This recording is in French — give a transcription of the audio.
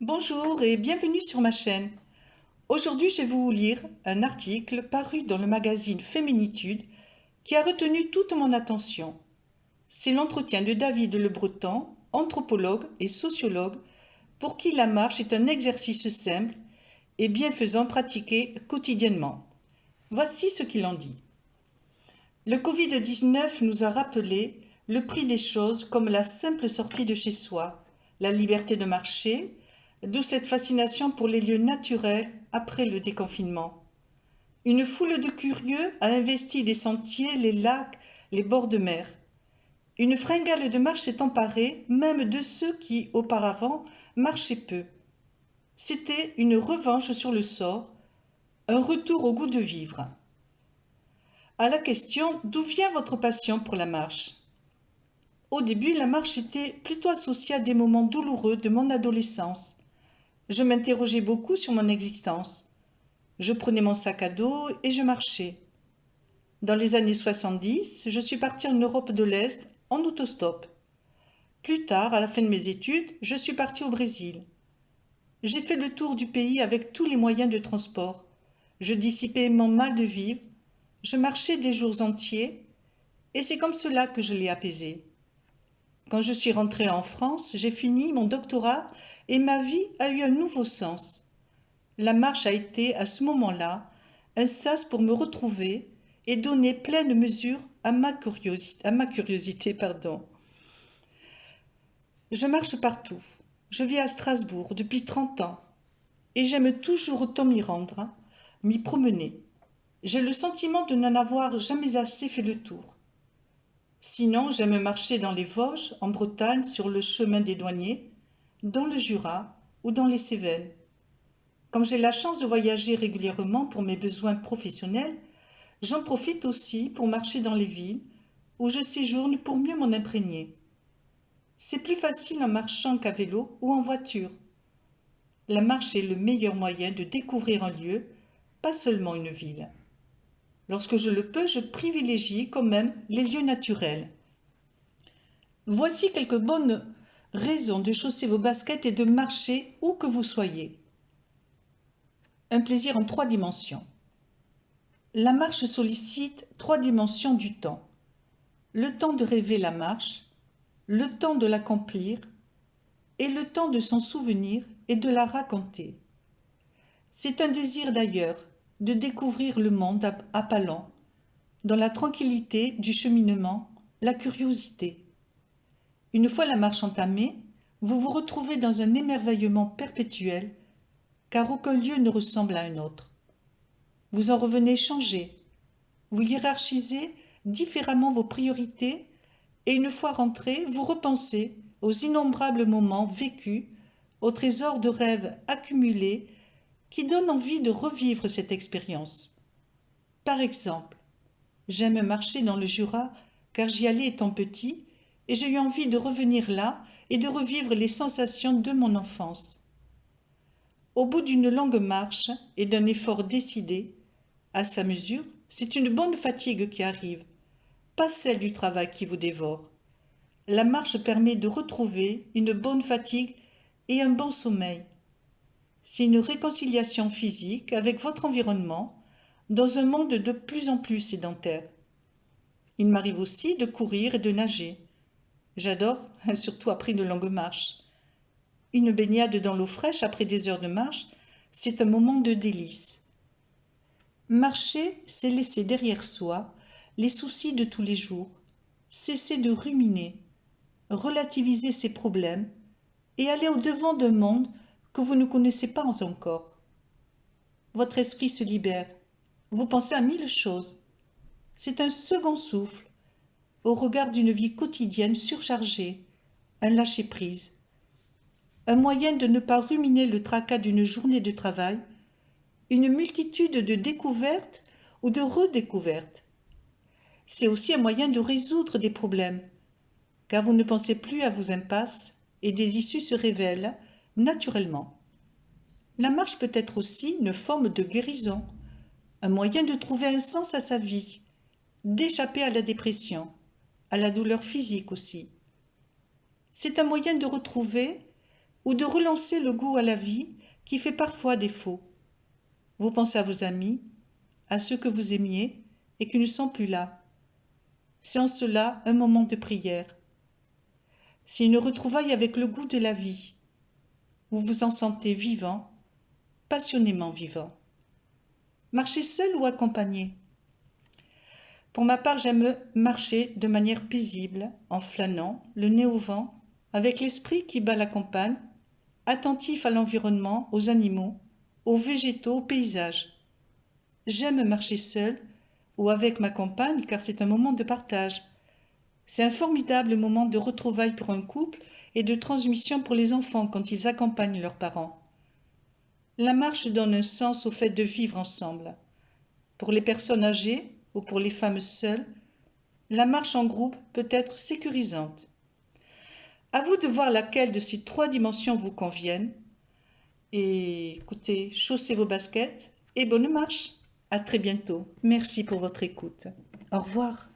Bonjour et bienvenue sur ma chaîne. Aujourd'hui, je vais vous lire un article paru dans le magazine Féminitude qui a retenu toute mon attention. C'est l'entretien de David Le Breton, anthropologue et sociologue, pour qui la marche est un exercice simple et bienfaisant pratiqué quotidiennement. Voici ce qu'il en dit. Le Covid-19 nous a rappelé le prix des choses comme la simple sortie de chez soi, la liberté de marcher, d'où cette fascination pour les lieux naturels après le déconfinement. Une foule de curieux a investi les sentiers, les lacs, les bords de mer. Une fringale de marche s'est emparée même de ceux qui, auparavant, marchaient peu. C'était une revanche sur le sort, un retour au goût de vivre. À la question « D'où vient votre passion pour la marche ?» Au début, la marche était plutôt associée à des moments douloureux de mon adolescence. Je m'interrogeais beaucoup sur mon existence. Je prenais mon sac à dos et je marchais. Dans les années 70, je suis partie en Europe de l'Est en autostop. Plus tard, à la fin de mes études, je suis partie au Brésil. J'ai fait le tour du pays avec tous les moyens de transport. Je dissipais mon mal de vivre, je marchais des jours entiers, et c'est comme cela que je l'ai apaisé. Quand je suis rentrée en France, j'ai fini mon doctorat et ma vie a eu un nouveau sens. La marche a été, à ce moment-là, un sas pour me retrouver et donner pleine mesure à ma curiosité. Je marche partout. Je vis à Strasbourg depuis 30 ans et j'aime toujours autant m'y rendre, m'y promener. J'ai le sentiment de n'en avoir jamais assez fait le tour. Sinon, j'aime marcher dans les Vosges, en Bretagne, sur le chemin des douaniers, dans le Jura ou dans les Cévennes. Comme j'ai la chance de voyager régulièrement pour mes besoins professionnels, j'en profite aussi pour marcher dans les villes où je séjourne pour mieux m'en imprégner. C'est plus facile en marchant qu'à vélo ou en voiture. La marche est le meilleur moyen de découvrir un lieu, pas seulement une ville. Lorsque je le peux, je privilégie quand même les lieux naturels. Voici quelques bonnes raisons de chausser vos baskets et de marcher où que vous soyez. Un plaisir en 3 dimensions. La marche sollicite 3 dimensions du temps. Le temps de rêver la marche, le temps de l'accomplir et le temps de s'en souvenir et de la raconter. C'est un désir d'ailleurs de découvrir le monde à pas lents, dans la tranquillité du cheminement, la curiosité. Une fois la marche entamée, vous vous retrouvez dans un émerveillement perpétuel, car aucun lieu ne ressemble à un autre. Vous en revenez changé, vous hiérarchisez différemment vos priorités et une fois rentré, vous repensez aux innombrables moments vécus, aux trésors de rêves accumulés qui donnent envie de revivre cette expérience. Par exemple, j'aime marcher dans le Jura car j'y allais étant petit et j'ai eu envie de revenir là et de revivre les sensations de mon enfance. Au bout d'une longue marche et d'un effort décidé, à sa mesure, c'est une bonne fatigue qui arrive, pas celle du travail qui vous dévore. La marche permet de retrouver une bonne fatigue et un bon sommeil. C'est une réconciliation physique avec votre environnement dans un monde de plus en plus sédentaire. Il m'arrive aussi de courir et de nager. J'adore, surtout après une longue marche. Une baignade dans l'eau fraîche après des heures de marche, c'est un moment de délice. Marcher, c'est laisser derrière soi les soucis de tous les jours, cesser de ruminer, relativiser ses problèmes et aller au-devant d'un monde que vous ne connaissez pas encore. Votre esprit se libère, vous pensez à 1000 choses. C'est un second souffle au regard d'une vie quotidienne surchargée, un lâcher-prise, un moyen de ne pas ruminer le tracas d'une journée de travail, une multitude de découvertes ou de redécouvertes. C'est aussi un moyen de résoudre des problèmes, car vous ne pensez plus à vos impasses et des issues se révèlent naturellement. La marche peut être aussi une forme de guérison, un moyen de trouver un sens à sa vie, d'échapper à la dépression, à la douleur physique aussi. C'est un moyen de retrouver ou de relancer le goût à la vie qui fait parfois défaut. Vous pensez à vos amis, à ceux que vous aimiez et qui ne sont plus là. C'est en cela un moment de prière. C'est une retrouvaille avec le goût de la vie. Vous vous en sentez vivant, passionnément vivant. Marchez seul ou accompagné? Pour ma part, j'aime marcher de manière paisible, en flânant, le nez au vent, avec l'esprit qui bat la campagne, attentif à l'environnement, aux animaux, aux végétaux, aux paysages. J'aime marcher seul ou avec ma compagne car c'est un moment de partage. C'est un formidable moment de retrouvailles pour un couple et de transmission pour les enfants quand ils accompagnent leurs parents. La marche donne un sens au fait de vivre ensemble. Pour les personnes âgées ou pour les femmes seules, la marche en groupe peut être sécurisante. À vous de voir laquelle de ces 3 dimensions vous conviennent. Et écoutez, chaussez vos baskets et bonne marche. À très bientôt. Merci pour votre écoute. Au revoir.